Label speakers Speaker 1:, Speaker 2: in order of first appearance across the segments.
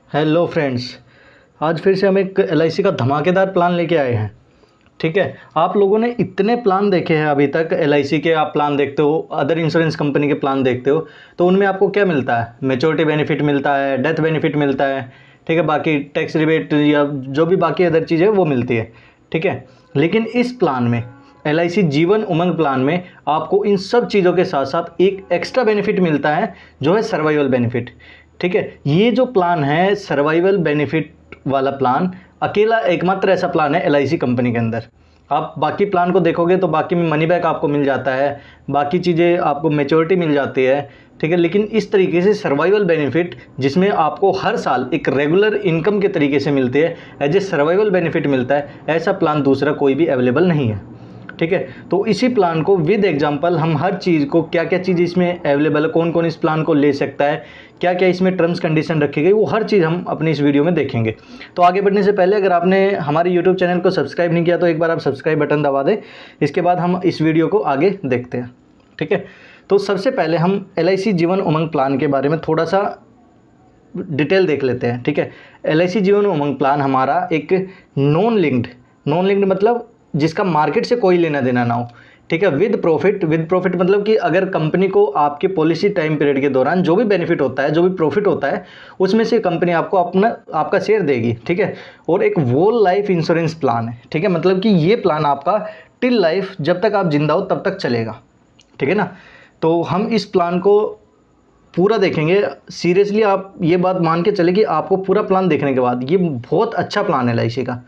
Speaker 1: Hello friends, आज फिर से हम एक एलआईसी का धमाकेदार प्लान लेके आए हैं। ठीक है, आप लोगों ने इतने प्लान देखे हैं अभी तक। एलआईसी के आप प्लान देखते हो, अदर इंश्योरेंस कंपनी के प्लान देखते हो, तो उनमें आपको क्या मिलता है? मैच्योरिटी बेनिफिट मिलता है, डेथ बेनिफिट मिलता है, ठीक है, बाकी टैक्स रिबेट या जो भी बाकी अदर चीज़ें वो मिलती है। ठीक है, लेकिन इस प्लान में, एलआईसी जीवन उमंग प्लान में, आपको इन सब चीज़ों के साथ साथ एक एक्स्ट्रा बेनिफिट मिलता है जो है सर्वाइवल बेनिफिट। ठीक है, ये जो प्लान है सर्वाइवल बेनिफिट वाला प्लान, अकेला एकमात्र ऐसा प्लान है एलआईसी कंपनी के अंदर। आप बाकी प्लान को देखोगे तो बाकी में मनी बैक आपको मिल जाता है, बाकी चीज़ें आपको मैच्योरिटी मिल जाती है। ठीक है, लेकिन इस तरीके से सर्वाइवल बेनिफिट जिसमें आपको हर साल एक रेगुलर इनकम के तरीके से मिलती है, एज ए सर्वाइवल बेनिफिट मिलता है, ऐसा प्लान दूसरा कोई भी अवेलेबल नहीं है। ठीक है, तो इसी प्लान को विद एग्जांपल हम हर चीज़ को, क्या क्या चीज़ इसमें अवेलेबल है, कौन कौन इस प्लान को ले सकता है, क्या क्या इसमें टर्म्स कंडीशन रखी गई, वो हर चीज़ हम अपनी इस वीडियो में देखेंगे। तो आगे बढ़ने से पहले अगर आपने हमारे यूट्यूब चैनल को सब्सक्राइब नहीं किया तो एक बार आप सब्सक्राइब बटन दबा दें। इसके बाद हम इस वीडियो को आगे देखते हैं। ठीक है, तो सबसे पहले हम एलआईसी जीवन उमंग प्लान के बारे में थोड़ा सा डिटेल देख लेते हैं। ठीक है, एलआईसी जीवन उमंग प्लान हमारा एक नॉन लिंक्ड मतलब जिसका मार्केट से कोई लेना देना ना हो। ठीक है, विद प्रॉफिट मतलब कि अगर कंपनी को आपके पॉलिसी टाइम पीरियड के दौरान जो भी बेनिफिट होता है, जो भी प्रॉफिट होता है, उसमें से कंपनी आपको आपका शेयर देगी। ठीक है, और एक वोल लाइफ इंश्योरेंस प्लान है। ठीक है, मतलब कि ये प्लान आपका टिल लाइफ, जब तक आप जिंदा हो तब तक चलेगा। ठीक है ना, तो हम इस प्लान को पूरा देखेंगे। सीरियसली आप ये बात मान के चले कि आपको पूरा प्लान देखने के बाद ये बहुत अच्छा प्लान है एलआईसी का।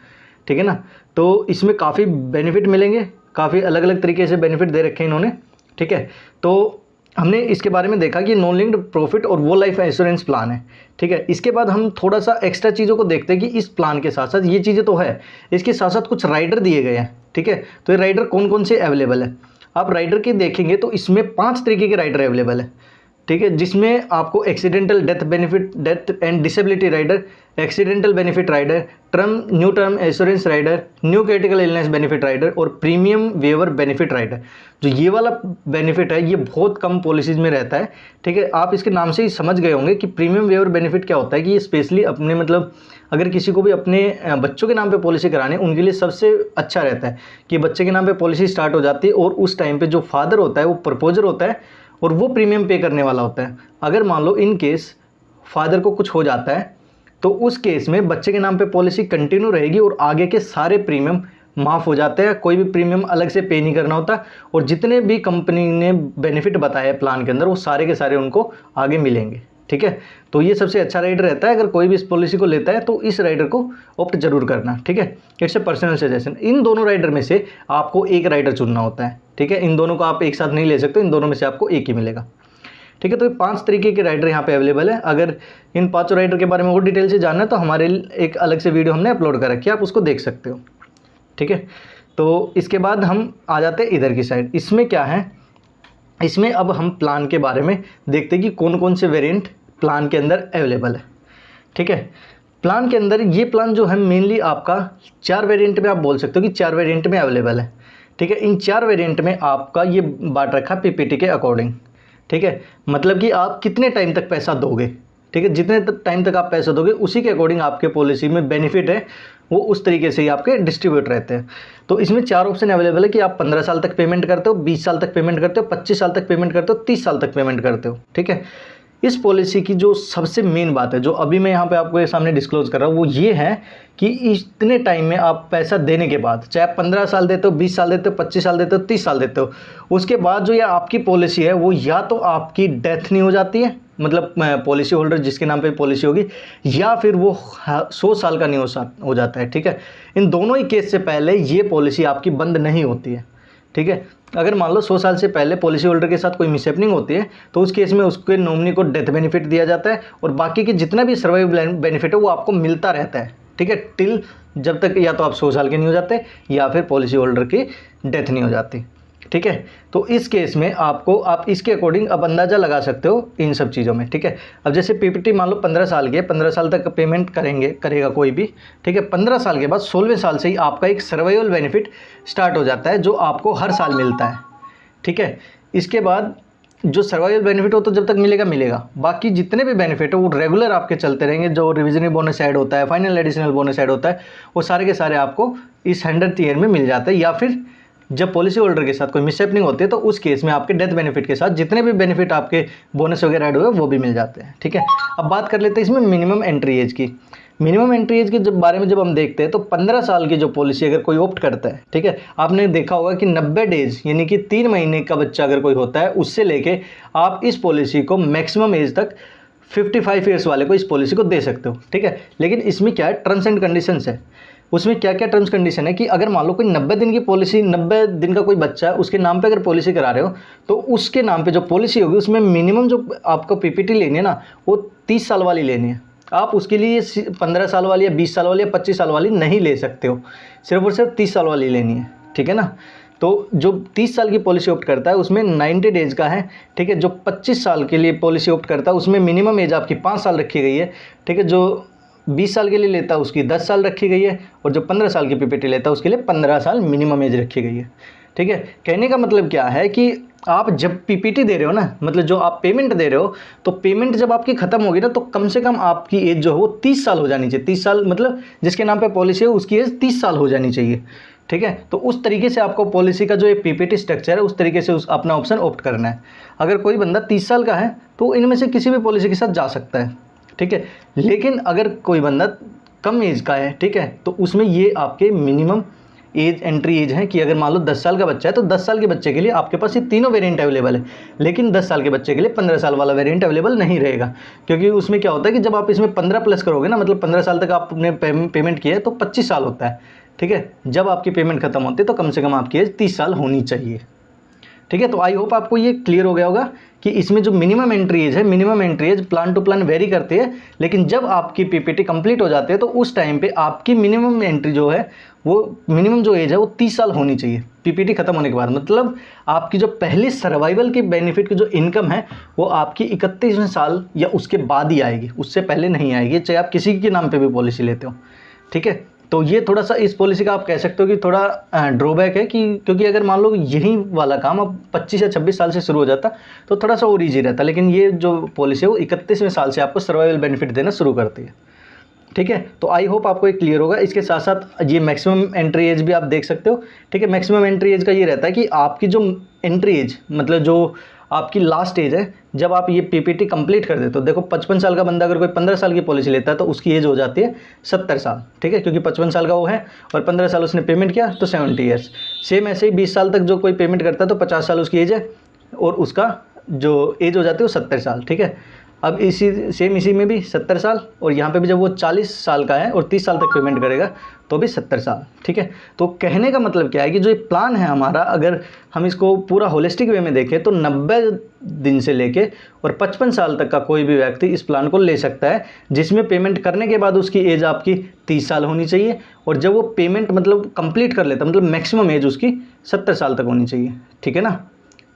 Speaker 1: ठीक है ना, तो इसमें काफ़ी बेनिफिट मिलेंगे, काफ़ी अलग अलग तरीके से बेनिफिट दे रखे हैं इन्होंने। ठीक है, तो हमने इसके बारे में देखा कि नॉन लिंक्ड प्रॉफिट और वो लाइफ इंश्योरेंस प्लान है। ठीक है, इसके बाद हम थोड़ा सा एक्स्ट्रा चीज़ों को देखते हैं कि इस प्लान के साथ साथ ये चीज़ें तो है, इसके साथ साथ कुछ राइडर दिए गए हैं। ठीक है, तो ये राइडर कौन कौन से अवेलेबल है, आप राइडर के देखेंगे तो इसमें 5 तरीके के राइडर अवेलेबल है। ठीक है, जिसमें आपको accidental death benefit, death and disability rider, accidental benefit rider, new term assurance rider, new critical illness benefit rider और प्रीमियम वेवर बेनिफिट राइडर। जो ये वाला बेनिफिट है ये बहुत कम पॉलिसीज में रहता है। ठीक है, आप इसके नाम से ही समझ गए होंगे कि प्रीमियम वेवर बेनिफिट क्या होता है, कि ये स्पेशली अपने मतलब अगर किसी को भी अपने बच्चों के नाम पे पॉलिसी कराने, उनके लिए सबसे अच्छा रहता है कि बच्चे के नाम पे पॉलिसी स्टार्ट हो जाती है और उस टाइम पे जो फादर होता है वो प्रपोजर होता है और वो प्रीमियम पे करने वाला होता है। अगर मान लो इन केस फादर को कुछ हो जाता है तो उस केस में बच्चे के नाम पे पॉलिसी कंटिन्यू रहेगी और आगे के सारे प्रीमियम माफ़ हो जाते हैं, कोई भी प्रीमियम अलग से पे नहीं करना होता और जितने भी कंपनी ने बेनिफिट बताए प्लान के अंदर वो सारे के सारे उनको आगे मिलेंगे। ठीक है, तो ये सबसे अच्छा राइडर रहता है। अगर कोई भी इस पॉलिसी को लेता है तो इस राइडर को ऑप्ट जरूर करना। ठीक है, इट्स ए पर्सनल सजेशन। इन दोनों राइडर में से आपको एक राइडर चुनना होता है। ठीक है, इन दोनों को आप एक साथ नहीं ले सकते, इन दोनों में से आपको एक ही मिलेगा। ठीक है, तो ये 5 तरीके के राइडर यहाँ पे अवेलेबल है। अगर इन 5 राइडर के बारे में और डिटेल से जानना है तो हमारे एक अलग से वीडियो हमने अपलोड कर रखी है, आप उसको देख सकते हो। ठीक है, तो इसके बाद हम आ जाते हैं इधर की साइड। इसमें क्या है, इसमें अब हम प्लान के बारे में देखते हैं कि कौन कौन से वेरिएंट प्लान के अंदर अवेलेबल है। ठीक है, प्लान के अंदर ये प्लान जो है मेनली आपका 4 वेरिएंट में, आप बोल सकते हो कि 4 वेरिएंट में अवेलेबल है। ठीक है, इन 4 वेरिएंट में आपका ये बांट रखा पीपीटी के अकॉर्डिंग। ठीक है, मतलब कि आप कितने टाइम तक पैसा दोगे। ठीक है, जितने टाइम तक आप पैसा दोगे उसी के अकॉर्डिंग आपके पॉलिसी में बेनिफिट है वो उस तरीके से ही आपके डिस्ट्रीब्यूट रहते हैं। तो इसमें 4 ऑप्शन अवेलेबल है कि आप 15 साल तक पेमेंट करते हो, 20 साल तक पेमेंट करते हो, 25 साल तक पेमेंट करते हो, 30 साल तक पेमेंट करते हो। ठीक है, इस पॉलिसी की जो सबसे मेन बात है जो अभी मैं यहाँ पे आपको सामने डिस्क्लोज कर रहा हूँ वो ये है कि इतने टाइम में आप पैसा देने के बाद, चाहे आप 15 साल देते हो, 20 साल देते हो, 25 साल देते हो, 30 साल देते हो, उसके बाद जो ये आपकी पॉलिसी है वो या तो आपकी डेथ नहीं हो जाती है, मतलब पॉलिसी होल्डर जिसके नाम पे पॉलिसी होगी, या फिर वो 100 साल का नहीं हो जाता है। ठीक है, इन दोनों ही केस से पहले ये पॉलिसी आपकी बंद नहीं होती है। ठीक है, अगर मान लो 100 साल से पहले पॉलिसी होल्डर के साथ कोई मिसहैपनिंग होती है तो उस केस में उसके नॉमिनी को डेथ बेनिफिट दिया जाता है और बाकी के जितना भी सर्वाइवल बेनिफिट है वो आपको मिलता रहता है। ठीक है, टिल जब तक या तो आप 100 साल के नहीं हो जाते या फिर पॉलिसी होल्डर की डेथ नहीं हो जाती। ठीक है, तो इस केस में आप इसके अकॉर्डिंग अब अंदाज़ा लगा सकते हो इन सब चीज़ों में। ठीक है, अब जैसे पीपीटी मान लो 15 साल के, 15 साल तक पेमेंट करेगा कोई भी। ठीक है, 15 साल के बाद 16वें साल से ही आपका एक सर्वाइवल बेनिफिट स्टार्ट हो जाता है जो आपको हर साल मिलता है। ठीक है, इसके बाद जो सर्वाइवल बेनिफिट हो तो जब तक मिलेगा मिलेगा, बाकी जितने भी बेनिफिट है वो रेगुलर आपके चलते रहेंगे। जो रिविजनल बोनस ऐड होता है, फाइनल एडिशनल बोनस ऐड होता है, वो सारे के सारे आपको इस 100th ईयर में मिल जाते हैं, या फिर जब पॉलिसी होल्डर के साथ कोई मिसहैपनिंग होती है तो उस केस में आपके डेथ बेनिफिट के साथ जितने भी बेनिफिट आपके बोनस वगैरह ऐड हुए वो भी मिल जाते हैं। ठीक है, अब बात कर लेते हैं इसमें मिनिमम एंट्री एज की। मिनिमम एंट्री एज के जब बारे में जब हम देखते हैं तो 15 साल की जो पॉलिसी अगर कोई ऑप्ट करता है, ठीक है, आपने देखा होगा कि 90 डेज यानी कि 3 महीने का बच्चा अगर कोई होता है, उससे लेके आप इस पॉलिसी को मैक्सिमम एज तक 55 ईयर्स वाले को इस पॉलिसी को दे सकते हो। ठीक है, लेकिन इसमें क्या है, टर्म्स एंड कंडीशंस है। उसमें क्या क्या टर्म्स कंडीशन है कि अगर मान लो कोई 90 दिन की पॉलिसी, 90 दिन का कोई बच्चा है, उसके नाम पे अगर पॉलिसी करा रहे हो तो उसके नाम पे जो पॉलिसी होगी उसमें मिनिमम जो आपको पीपीटी लेनी है ना, वो 30 साल वाली लेनी है। आप उसके लिए 15 साल वाली या 20 साल वाली या 25 साल वाली नहीं ले सकते हो, सिर्फ और सिर्फ 30 साल वाली लेनी है। ठीक है ना, तो जो 30 साल की पॉलिसी ऑप्ट करता है उसमें 90 डेज का है। ठीक है, जो 25 साल के लिए पॉलिसी ऑप्ट करता है उसमें मिनिमम एज आपकी 5 साल रखी गई है। ठीक है, जो 20 साल के लिए लेता है उसकी 10 साल रखी गई है, और जो 15 साल की पीपीटी लेता है उसके लिए 15 साल मिनिमम एज रखी गई है। ठीक है, कहने का मतलब क्या है कि आप जब पीपीटी दे रहे हो ना, मतलब जो आप पेमेंट दे रहे हो, तो पेमेंट जब आपकी खत्म होगी ना तो कम से कम आपकी एज जो है वो 30 साल हो जानी चाहिए। 30 साल मतलब जिसके नाम पे पॉलिसी है उसकी एज 30 साल हो जानी चाहिए। ठीक है, तो उस तरीके से आपको पॉलिसी का जो ये पीपीटी स्ट्रक्चर है उस तरीके से अपना ऑप्शन ऑप्ट करना है। अगर कोई बंदा 30 साल का है तो इनमें से किसी भी पॉलिसी के साथ जा सकता है। ठीक है, लेकिन अगर कोई बंदा कम एज का है, ठीक है, तो उसमें ये आपके मिनिमम एज एंट्री एज है कि अगर मान लो 10 साल का बच्चा है तो 10 साल के बच्चे के लिए आपके पास ये तीनों वेरिएंट अवेलेबल है, लेकिन 10 साल के बच्चे के लिए 15 साल वाला वेरिएंट अवेलेबल नहीं रहेगा। क्योंकि उसमें क्या होता है कि जब आप इसमें 15 प्लस करोगे ना, मतलब 15 साल तक आपने पेमेंट किया है तो 25 साल होता है। ठीक है, जब आपकी पेमेंट खत्म होती है तो कम से कम आपकी एज 30 साल होनी चाहिए। ठीक है, तो आई होप आपको ये क्लियर हो गया होगा कि इसमें जो मिनिमम एंट्री एज है, minimum entry age plan to plan vary करती है, लेकिन जब आपकी पीपीटी कंप्लीट हो जाती है तो उस टाइम पे आपकी मिनिमम एंट्री जो है वो मिनिमम जो एज है वो 30 साल होनी चाहिए पीपीटी खत्म होने के बाद। मतलब आपकी जो पहली सर्वाइवल की बेनिफिट की जो इनकम है वो आपकी 31वें साल या उसके बाद ही आएगी, उससे पहले नहीं आएगी, चाहे आप किसी के नाम पर भी पॉलिसी लेते हो। ठीक है, तो ये थोड़ा सा इस पॉलिसी का आप कह सकते हो कि थोड़ा ड्रॉबैक है कि क्योंकि अगर मान लो यही वाला काम अब 25 या 26 साल से शुरू हो जाता तो थोड़ा सा और ईजी रहता, लेकिन ये जो पॉलिसी है वो 31वें साल से आपको सर्वाइवल बेनिफिट देना शुरू करती है। ठीक है, तो आई होप आपको ये क्लियर होगा। इसके साथ साथ ये मैक्सिमम एंट्री एज भी आप देख सकते हो। ठीक है, मैक्सिमम एंट्री एज का ये रहता है कि आपकी जो एंट्री एज मतलब जो आपकी लास्ट एज है जब आप ये पीपीटी कंप्लीट कर देते हो। देखो 55 साल का बंदा अगर कोई 15 साल की पॉलिसी लेता है तो उसकी एज हो जाती है 70 साल। ठीक है, क्योंकि 55 साल का वो है और 15 साल उसने पेमेंट किया तो 70 ईयर्स। सेम ऐसे ही 20 साल तक जो कोई पेमेंट करता है तो 50 साल उसकी एज है और उसका जो एज हो जाती है वो 70 साल। ठीक है, अब इसी में भी 70 साल, और यहाँ पे भी जब वो 40 साल का है और 30 साल तक पेमेंट करेगा तो भी 70 साल। ठीक है, तो कहने का मतलब क्या है कि जो ये प्लान है हमारा, अगर हम इसको पूरा होलिस्टिक वे में देखें तो 90 दिन से लेके और 55 साल तक का कोई भी व्यक्ति इस प्लान को ले सकता है, जिसमें पेमेंट करने के बाद उसकी एज आपकी 30 साल होनी चाहिए, और जब वो पेमेंट मतलब कंप्लीट कर लेता मतलब मैक्सिमम एज उसकी 70 साल तक होनी चाहिए। ठीक है ना,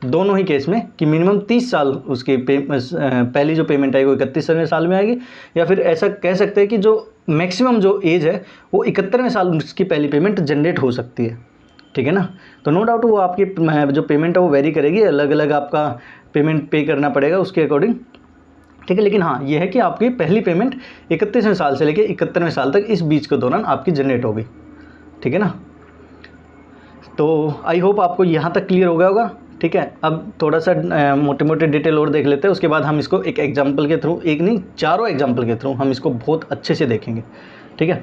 Speaker 1: दोनों ही केस में कि मिनिमम 30 साल उसकी पहली जो पेमेंट आएगी वो 31वें साल में आएगी, या फिर ऐसा कह सकते हैं कि जो मैक्सिमम जो एज है वो 71वें साल उसकी पहली पेमेंट जनरेट हो सकती है। ठीक है ना, तो नो डाउट वो आपकी जो पेमेंट है वो वेरी करेगी, अलग अलग आपका पेमेंट पे करना पड़ेगा उसके अकॉर्डिंग। ठीक है, लेकिन हाँ ये है कि आपकी पहली पेमेंट 31वें साल से लेकर 71वें साल तक इस बीच के दौरान आपकी जनरेट होगी। ठीक है ना, तो आई होप आपको यहाँ तक क्लियर हो गया होगा। ठीक है, अब थोड़ा सा मोटे मोटे डिटेल और देख लेते हैं, उसके बाद हम इसको एक एग्जांपल के थ्रू, एक नहीं चारों एग्जांपल के थ्रू हम इसको बहुत अच्छे से देखेंगे। ठीक है,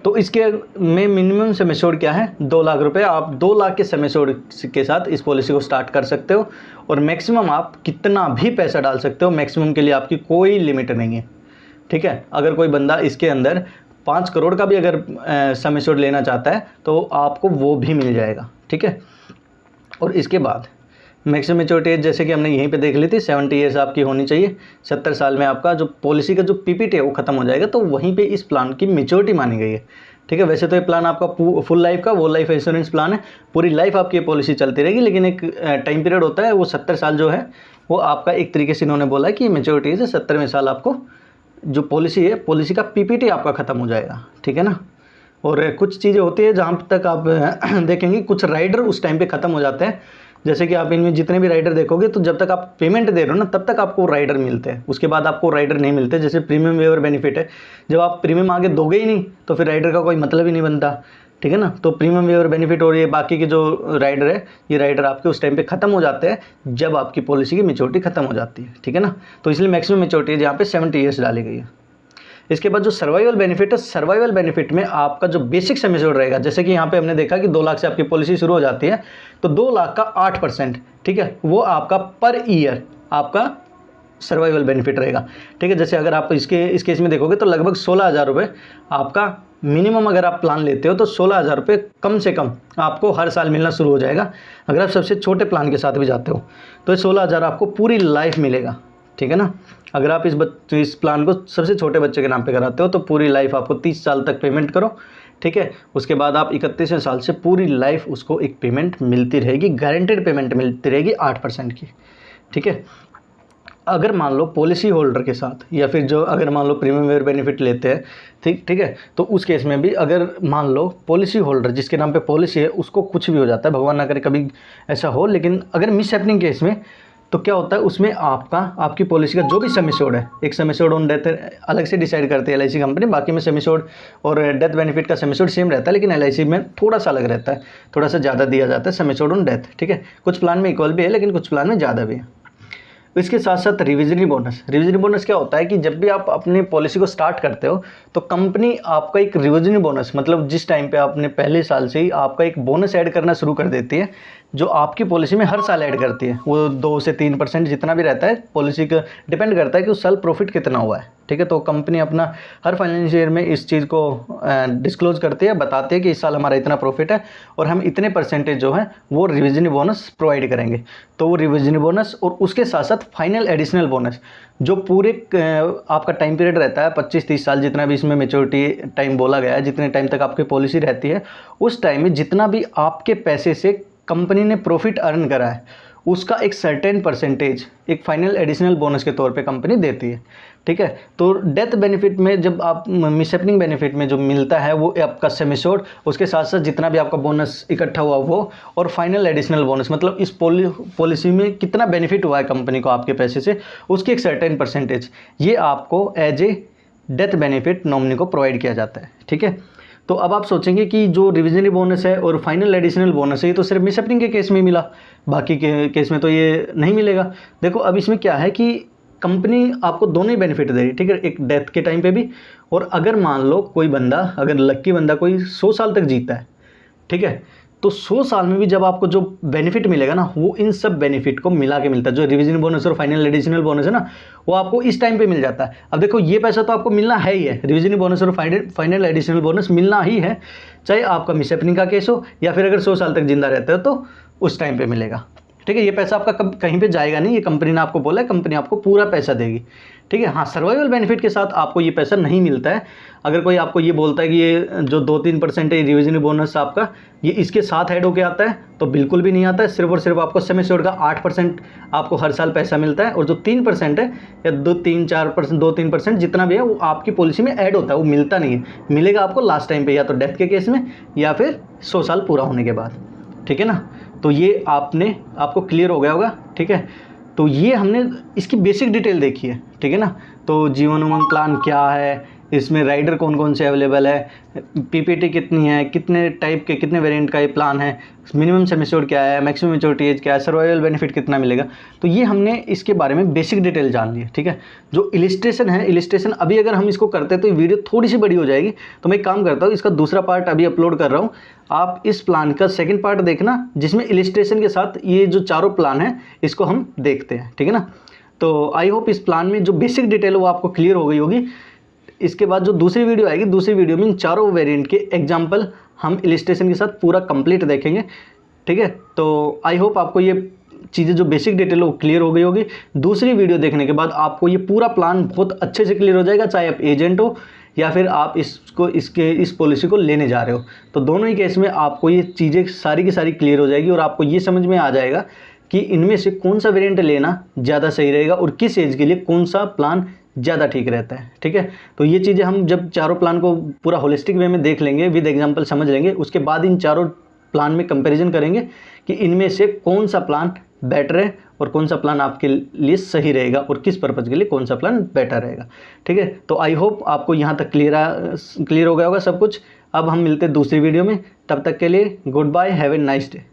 Speaker 1: तो इसके में मिनिमम सम एश्योर्ड क्या है, 2 लाख रुपए। आप 2 लाख के सम एश्योर्ड के साथ इस पॉलिसी को स्टार्ट कर सकते हो, और मैक्सिमम आप कितना भी पैसा डाल सकते हो, मैक्सिमम के लिए आपकी कोई लिमिट नहीं है। ठीक है, अगर कोई बंदा इसके अंदर 5 करोड़ का भी अगर सम एश्योर्ड लेना चाहता है तो आपको वो भी मिल जाएगा। ठीक है, और इसके बाद मैक्सिमम मैच्योरिटी एज जैसे कि हमने यहीं पे देख ली थी 70 ईयर्स आपकी होनी चाहिए। 70 साल में आपका जो पॉलिसी का जो पीपीटी है वो खत्म हो जाएगा, तो वहीं पे इस प्लान की मैच्योरिटी मानी गई है। ठीक है, वैसे तो ये प्लान आपका फुल लाइफ का वो लाइफ इंश्योरेंस प्लान है, पूरी लाइफ आपकी पॉलिसी चलती रहेगी, लेकिन एक टाइम पीरियड होता है वो 70 साल जो है वो आपका एक तरीके से इन्होंने बोला है कि मैच्योरिटी एज 70वें साल आपको जो पॉलिसी है, पॉलिसी का पीपीटी आपका ख़त्म हो जाएगा। ठीक है ना, और कुछ चीज़ें होती है जहाँ तक आप देखेंगे कुछ राइडर उस टाइम पे ख़त्म हो जाते हैं, जैसे कि आप इनमें जितने भी राइडर देखोगे तो जब तक आप पेमेंट दे रहे हो ना तब तक आपको राइडर मिलते हैं, उसके बाद आपको राइडर नहीं मिलते। जैसे प्रीमियम वेवर बेनिफिट है, जब आप प्रीमियम आगे दोगे ही नहीं तो फिर राइडर का कोई मतलब ही नहीं बनता, ठीक है ना। तो प्रीमियम वेवर बेनिफिट और ये बाकी के जो राइडर है, ये राइडर आपके उस टाइम पे ख़त्म हो जाते हैं जब आपकी पॉलिसी की मैच्योरिटी खत्म हो जाती है, ठीक है ना। तो इसलिए मैक्सिमम मैच्योरिटी यहाँ पे 70 ईयर्स डाली गई है। इसके बाद जो सर्वाइवल बेनिफिट है, सर्वाइवल बेनिफिट में आपका जो बेसिक सम एश्योर्ड रहेगा, जैसे कि यहाँ पे हमने देखा कि 2 लाख से आपकी पॉलिसी शुरू हो जाती है, तो 2 लाख का 8%, ठीक है, वो आपका पर ईयर आपका सर्वाइवल बेनिफिट रहेगा, ठीक है। जैसे अगर आप इस केस में देखोगे तो लगभग 16,000 रुपये आपका मिनिमम, अगर आप प्लान लेते हो तो 16,000 रुपये कम से कम आपको हर साल मिलना शुरू हो जाएगा। अगर आप सबसे छोटे प्लान के साथ भी जाते हो तो ये 16,000 आपको पूरी लाइफ मिलेगा, ठीक है ना। अगर आप इस प्लान को सबसे छोटे बच्चे के नाम पे कराते हो तो पूरी लाइफ आपको 30 साल तक पेमेंट करो, ठीक है। उसके बाद आप 31वें साल से पूरी लाइफ उसको एक पेमेंट मिलती रहेगी, गारंटेड पेमेंट मिलती रहेगी 8% की, ठीक है। अगर मान लो पॉलिसी होल्डर के साथ, या फिर जो अगर मान लो प्रीमियम वेयर बेनिफिट लेते हैं, ठीक है, तो उस केस में भी अगर मान लो पॉलिसी होल्डर जिसके नाम पे पॉलिसी है उसको कुछ भी हो जाता है, भगवान ना करे कभी ऐसा हो, लेकिन अगर मिस हैपनिंग केस में तो क्या होता है, उसमें आपकी पॉलिसी का जो भी सम एश्योर्ड है, एक सम एश्योर्ड ऑन डेथ अलग से डिसाइड करती है LIC कंपनी, बाकी में सम एश्योर्ड और डेथ बेनिफिट का सम एश्योर्ड सेम रहता है, लेकिन LIC में थोड़ा सा अलग रहता है, थोड़ा सा ज़्यादा दिया जाता है सम एश्योर्ड ऑन डेथ, ठीक है। कुछ प्लान में इक्वल भी है लेकिन कुछ प्लान में ज़्यादा भी है। इसके साथ साथ रिविजनी बोनस क्या होता है कि जब भी आप अपनी पॉलिसी को स्टार्ट करते हो तो कंपनी आपका एक रिविजनी बोनस, मतलब जिस टाइम पे आपने पहले साल से ही आपका एक बोनस ऐड करना शुरू कर देती है, जो आपकी पॉलिसी में हर साल ऐड करती है। वो 2 से 3% जितना भी रहता है, पॉलिसी का डिपेंड करता है कि उस साल प्रॉफिट कितना हुआ है, ठीक है। तो कंपनी अपना हर फाइनेंशियल ईयर में इस चीज़ को डिस्क्लोज करती है, बताती है कि इस साल हमारा इतना प्रॉफिट है और हम इतने परसेंटेज जो है वो रिविजनी बोनस प्रोवाइड करेंगे। तो वो रिविजनी बोनस और उसके साथ साथ फाइनल एडिशनल बोनस, जो पूरे आपका टाइम पीरियड रहता है 25-30 साल, जितना भी इसमें मैच्योरिटी टाइम बोला गया है, जितने टाइम तक आपकी पॉलिसी रहती है, उस टाइम में जितना भी आपके पैसे से कंपनी ने प्रॉफिट अर्न करा है उसका एक सर्टेन परसेंटेज एक फाइनल एडिशनल बोनस के तौर पे कंपनी देती है, ठीक है। तो डेथ बेनिफिट में जब आप मिस हैपनिंग बेनिफिट में जो मिलता है वो आपका सम एश्योर्ड, उसके साथ साथ जितना भी आपका बोनस इकट्ठा हुआ वो, और फाइनल एडिशनल बोनस, मतलब इस पॉलिसी में कितना बेनिफिट हुआ है कंपनी को आपके पैसे से, उसकी एक सर्टेन परसेंटेज ये आपको as a death benefit nominee को प्रोवाइड किया जाता है, ठीक है। तो अब आप सोचेंगे कि जो रिविजनरी बोनस है और फाइनल एडिशनल बोनस है ये तो सिर्फ मिस हैपनिंग के केस में मिला, बाकी के केस में तो ये नहीं मिलेगा। देखो अब इसमें क्या है कि कंपनी आपको दोनों ही बेनिफिट दे रही है, ठीक है, एक डेथ के टाइम पे भी, और अगर मान लो कोई बंदा, अगर लक्की बंदा कोई 100 साल तक जीता है, ठीक है, तो 100 साल में भी जब आपको जो बेनिफिट मिलेगा ना वो इन सब बेनिफिट को मिला के मिलता है। जो रिविजन बोनस और फाइनल एडिशनल बोनस है ना वो आपको इस टाइम पे मिल जाता है। अब देखो ये पैसा तो आपको मिलना है ही है, रिविजन बोनस और फाइनल एडिशनल बोनस मिलना ही है, चाहे आपका मिस हैपनिंग का केस हो या फिर अगर 100 साल तक जिंदा रहते हो तो उस टाइम पे मिलेगा, ठीक है। ये पैसा आपका कहीं पे जाएगा नहीं, ये कंपनी ने आपको बोला है, कंपनी आपको पूरा पैसा देगी, ठीक है। हाँ, सर्वाइवल बेनिफिट के साथ आपको ये पैसा नहीं मिलता है। अगर कोई आपको ये बोलता है कि ये जो 2-3% है रिविजन बोनस आपका ये इसके साथ ऐड होके आता है, तो बिल्कुल भी नहीं आता है। सिर्फ और सिर्फ आपको सम एश्योर्ड का 8% आपको हर साल पैसा मिलता है, और जो 3% है या 2-3% जितना भी है वो आपकी पॉलिसी में ऐड होता है, वो मिलता नहीं है, मिलेगा आपको लास्ट टाइम पे, या तो डेथ के केस में या फिर 100 साल पूरा होने के बाद, ठीक है ना। तो ये आपको क्लियर हो गया होगा, ठीक है। तो ये हमने इसकी बेसिक डिटेल देखी है, ठीक है ना। तो जीवन उमंग प्लान क्या है, इसमें राइडर कौन कौन से अवेलेबल है, PPT कितनी है, कितने टाइप के कितने वेरिएंट का ये प्लान है, मिनिमम सम एश्योर्ड क्या है, मैक्सिमम मैच्योरिटी एज क्या है, सर्वाइवल बेनिफिट कितना मिलेगा, तो ये हमने इसके बारे में बेसिक डिटेल जान ली है, ठीक है। जो इलिस्ट्रेशन है, इलिस्ट्रेशन अभी अगर हम इसको करते हैं तो ये वीडियो थोड़ी सी बड़ी हो जाएगी, तो मैं एक काम करता हूँ इसका दूसरा पार्ट अभी अपलोड कर रहा हूँ, आप इस प्लान का सेकेंड पार्ट देखना जिसमें इलिस्ट्रेशन के साथ ये जो चारों प्लान है इसको हम देखते हैं, ठीक है ना। तो आई होप इस प्लान में जो बेसिक डिटेल है वो आपको क्लियर हो गई होगी। इसके बाद जो दूसरी वीडियो आएगी, दूसरी वीडियो में इन चारों वेरिएंट के एग्जाम्पल हम इलिस्ट्रेशन के साथ पूरा कंप्लीट देखेंगे, ठीक है। तो आई होप आपको ये चीज़ें जो बेसिक डिटेल है वो क्लियर हो गई होगी। दूसरी वीडियो देखने के बाद आपको ये पूरा प्लान बहुत अच्छे से क्लियर हो जाएगा, चाहे आप एजेंट हो या फिर आप इस पॉलिसी को लेने जा रहे हो, तो दोनों ही केस में आपको ये चीज़ें सारी की सारी क्लियर हो जाएगी और आपको ये समझ में आ जाएगा कि इनमें से कौन सा वेरिएंट लेना ज़्यादा सही रहेगा और किस एज के लिए कौन सा प्लान ज़्यादा ठीक रहता है, ठीक है। तो ये चीज़ें हम जब चारों प्लान को पूरा होलिस्टिक वे में देख लेंगे, विद एग्जांपल समझ लेंगे, उसके बाद इन चारों प्लान में कंपैरिजन करेंगे कि इनमें से कौन सा प्लान बेटर है और कौन सा प्लान आपके लिए सही रहेगा और किस पर्पज़ के लिए कौन सा प्लान बेटर रहेगा। ठीक है, तो आई होप आपको यहाँ तक क्लियर हो गया होगा सब कुछ। अब हम मिलते हैं दूसरी वीडियो में, तब तक के लिए good bye, have a nice day.